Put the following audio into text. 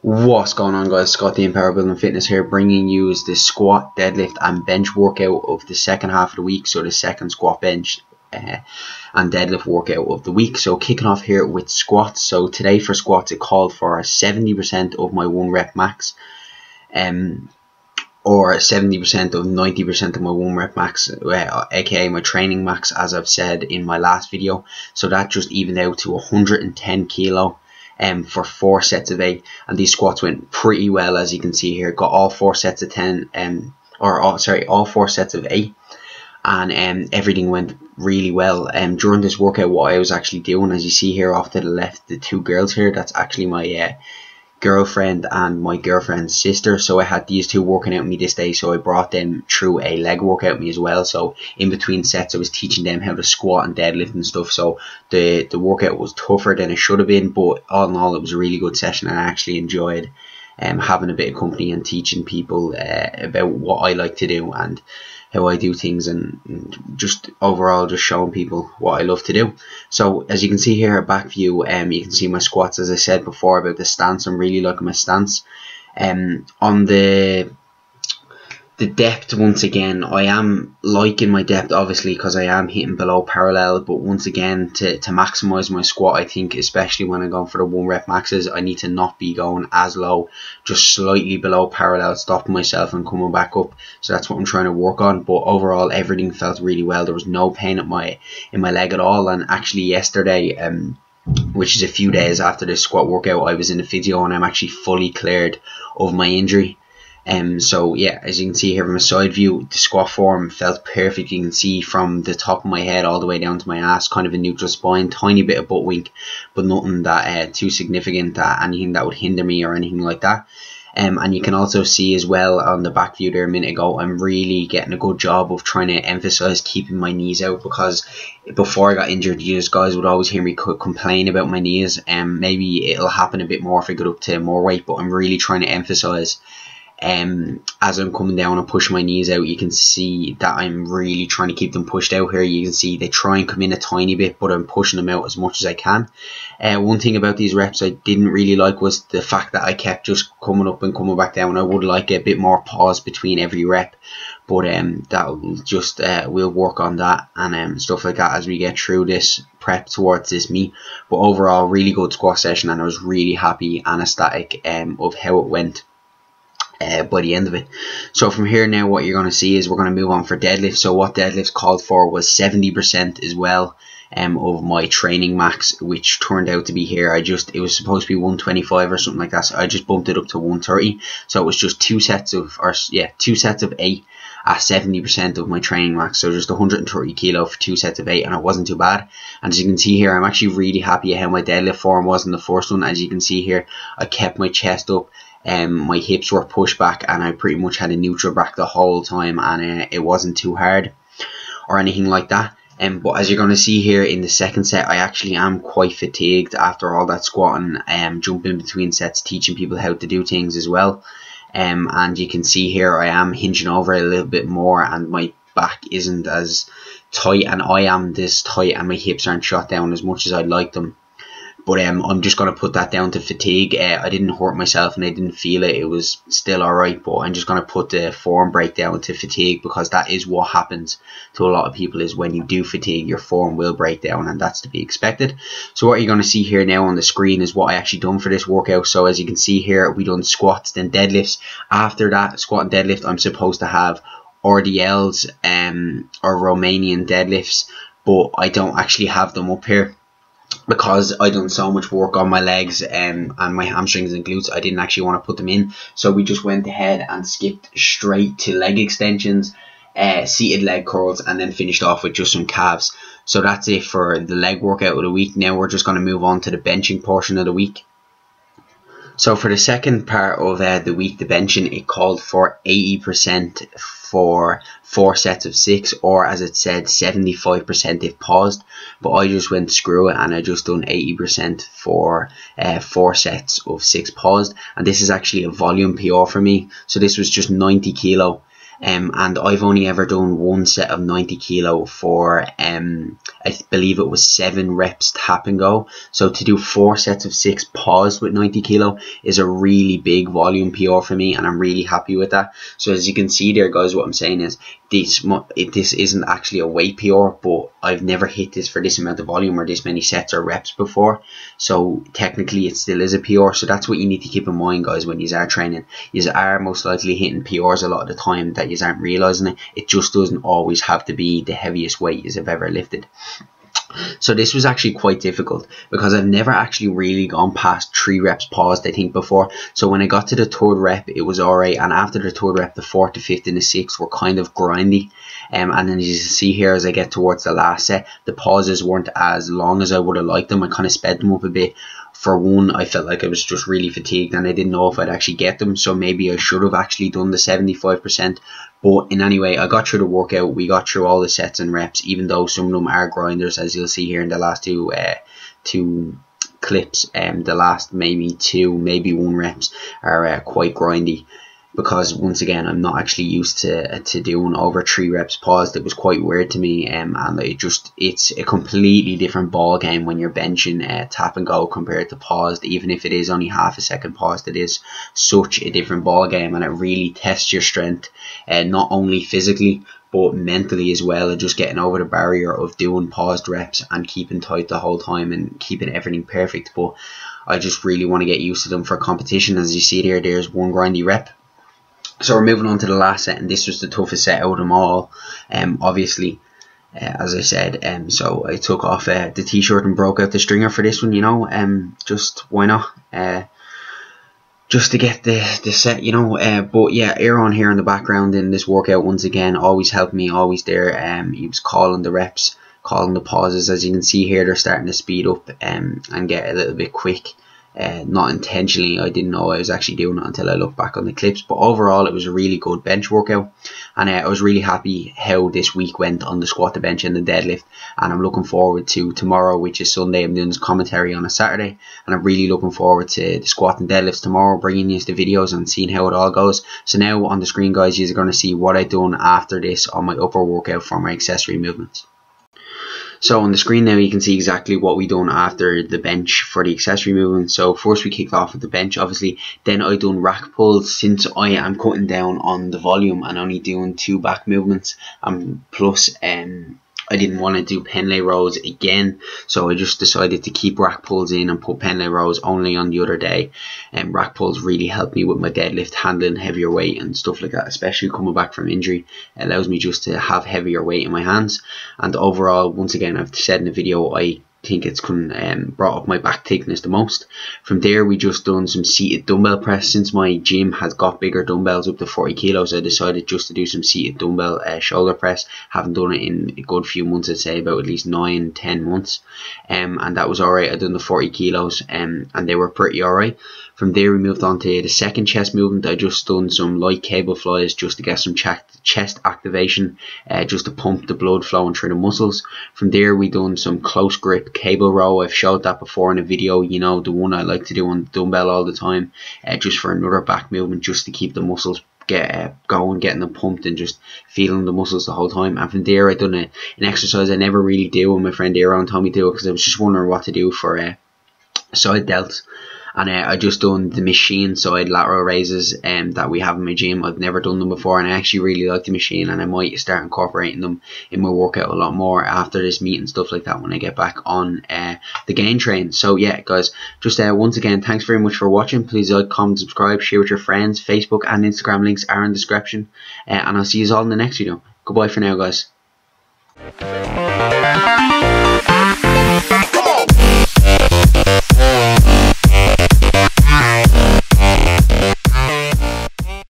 What's going on, guys? Scott the Empower Building Fitness here, bringing you is the squat, deadlift and bench workout of the second half of the week. So the second squat, bench and deadlift workout of the week. So kicking off here with squats. So today for squats it called for 70% of my 1 rep max, or 70% of 90% of my 1 rep max, aka my training max, as I've said in my last video. So that just evened out to 110 kilo for 4 sets of 8, and these squats went pretty well, as you can see here. Got all 4 sets of 10, all 4 sets of 8, and everything went really well. During this workout, what I was actually doing, as you see here off to the left, the 2 girls here, that's actually my girlfriend and my girlfriend's sister. So I had these 2 working out with me this day, so I brought them through a leg workout with me as well. So in between sets I was teaching them how to squat and deadlift and stuff. So the workout was tougher than it should have been, but all in all it was a really good session, and I actually enjoyed having a bit of company and teaching people about what I like to do and how I do things, and just overall just showing people what I love to do. So as you can see here, back view, you can see my squats. As I said before about the stance, I'm really liking my stance. On the depth, once again, I am liking my depth, obviously, because I am hitting below parallel. But once again, to maximize my squat, I think, especially when I'm going for the 1 rep maxes, I need to not be going as low, just slightly below parallel, stopping myself and coming back up. So that's what I'm trying to work on. But overall, everything felt really well. There was no pain in my leg at all. And actually yesterday, which is a few days after the squat workout, I was in the physio and I'm actually fully cleared of my injury. So yeah, as you can see here from a side view, the squat form felt perfect. You can see from the top of my head all the way down to my ass, kind of a neutral spine, tiny bit of butt wink, but nothing that too significant, anything that would hinder me or anything like that. And you can also see as well on the back view there a minute ago, I'm really getting a good job of trying to emphasize keeping my knees out, because before I got injured, you guys would always hear me complain about my knees, and maybe it'll happen a bit more if I get up to more weight, but I'm really trying to emphasize as I'm coming down and pushing my knees out. You can see that I'm really trying to keep them pushed out here. You can see they try and come in a tiny bit, but I'm pushing them out as much as I can. One thing about these reps I didn't really like was the fact that I kept just coming up and coming back down. I would like a bit more pause between every rep, but that'll just we'll work on that and stuff like that as we get through this prep towards this meet. But overall, really good squat session, and I was really happy and ecstatic of how it went by the end of it. So from here now, what you're going to see is we're going to move on for deadlift. So what deadlifts called for was 70% as well of my training max, which turned out to be here. It was supposed to be 125 or something like that, so I just bumped it up to 130. So it was just 2 sets of 8 at 70% of my training max, so just 130 kilo for 2 sets of 8, and it wasn't too bad. And as you can see here, I'm actually really happy at how my deadlift form was in the first one. As you can see here, I kept my chest up, my hips were pushed back, and I pretty much had a neutral back the whole time, and it wasn't too hard or anything like that. But as you're going to see here in the second set, I actually am quite fatigued after all that squatting, jumping between sets, teaching people how to do things as well. And you can see here I am hinging over a little bit more, and my back isn't as tight, and I am this tight, and my hips aren't shot down as much as I'd like them. But I'm just going to put that down to fatigue. I didn't hurt myself and I didn't feel it. It was still alright, but I'm just going to put the form breakdown to fatigue, because that is what happens to a lot of people, is when you do fatigue, your form will break down, and that's to be expected. So what you're going to see here now on the screen is what I actually done for this workout. So as you can see here, we done squats, then deadlifts. After that squat and deadlift, I'm supposed to have RDLs or Romanian deadlifts, but I don't actually have them up here, because I done so much work on my legs and my hamstrings and glutes. I didn't actually want to put them in, so we just went ahead and skipped straight to leg extensions, seated leg curls, and then finished off with just some calves. So that's it for the leg workout of the week. Now we're just going to move on to the benching portion of the week. So for the second part of the week, the benching, it called for 80% for 4 sets of 6, or as it said, 75% if paused. But I just went screw it, and I just done 80% for 4 sets of 6 paused. And this is actually a volume PR for me. So this was just 90 kilo and I've only ever done one set of 90 kilo for I believe it was 7 reps tap and go. So to do 4 sets of 6 paused with 90 kilo is a really big volume PR for me, and I'm really happy with that. So as you can see there, guys, what I'm saying is this isn't actually a weight PR, but I've never hit this for this amount of volume or this many sets or reps before, so technically it still is a PR. So that's what you need to keep in mind, guys, when you are training. You are most likely hitting PRs a lot of the time that you aren't realizing it. It just doesn't always have to be the heaviest weight you've ever lifted. So this was actually quite difficult because I've never actually really gone past 3 reps paused, I think, before. So when I got to the 3rd rep, it was alright, and after the 3rd rep, the 4th, the 5th and the 6th were kind of grindy. And then as you see here, as I get towards the last set, the pauses weren't as long as I would have liked them. I kind of sped them up a bit. For one, I felt like I was just really fatigued and I didn't know if I'd actually get them, so maybe I should have actually done the 75%. But in any way, I got through the workout. We got through all the sets and reps, even though some of them are grinders, as you'll see here in the last two clips. The last maybe 2, maybe 1 reps are quite grindy, because once again, I'm not actually used to doing over 3 reps paused. It was quite weird to me, and it's a completely different ball game when you're benching tap and go compared to paused. Even if it is only half a second paused, it is such a different ball game, and it really tests your strength, not only physically but mentally as well, and just getting over the barrier of doing paused reps and keeping tight the whole time and keeping everything perfect. But I just really want to get used to them for competition. As you see there, there's 1 grindy rep. So we're moving on to the last set, and this was the toughest set out of them all, obviously, as I said. So I took off the t-shirt and broke out the stringer for this one, you know, just why not, just to get the set, you know. But yeah, Aaron here in the background in this workout, once again, always helped me, always there. He was calling the reps, calling the pauses. As you can see here, they're starting to speed up and get a little bit quick. Not intentionally, I didn't know I was actually doing it until I looked back on the clips. But overall, it was a really good bench workout, and I was really happy how this week went on the squat, the bench and the deadlift. And I'm looking forward to tomorrow, which is Sunday. I'm doing this commentary on a Saturday, and I'm really looking forward to the squat and deadlifts tomorrow, bringing you the videos and seeing how it all goes. So now on the screen, guys, you're going to see what I've done after this on my upper workout for my accessory movements. So on the screen now, you can see exactly what we done after the bench for the accessory movement. So first we kicked off with the bench, obviously. Then I done rack pulls, since I am cutting down on the volume and only doing 2 back movements. Plus I didn't want to do pen lay rows again, so I just decided to keep rack pulls in and put pen lay rows only on the other day. And rack pulls really helped me with my deadlift, handling heavier weight and stuff like that, especially coming back from injury. It allows me just to have heavier weight in my hands. And overall, once again, I've said in the video, I think it's brought up my back thickness the most. From there, we just done some seated dumbbell press. Since my gym has got bigger dumbbells up to 40 kilos, I decided just to do some seated dumbbell shoulder press. Haven't done it in a good few months, I'd say about at least 9-10 months, and that was alright. I done the 40 kilos and they were pretty alright. From there, we moved on to the second chest movement. I just done some light cable flies just to get some chest activation, just to pump the blood flowing through the muscles. From there, we done some close grip cable row. I've showed that before in a video, you know, the one I like to do on the dumbbell all the time, just for another back movement, just to keep the muscles going, getting them pumped and just feeling the muscles the whole time. And from there, I done an exercise I never really do, and my friend Aaron told me to do it because I was just wondering what to do for side delts. And I just done the machine side lateral raises that we have in my gym. I've never done them before, and I actually really like the machine, and I might start incorporating them in my workout a lot more after this meet and stuff like that when I get back on the gain train. So yeah, guys, just once again, thanks very much for watching. Please like, comment, subscribe, share with your friends. Facebook and Instagram links are in the description, and I'll see you all in the next video. Goodbye for now, guys.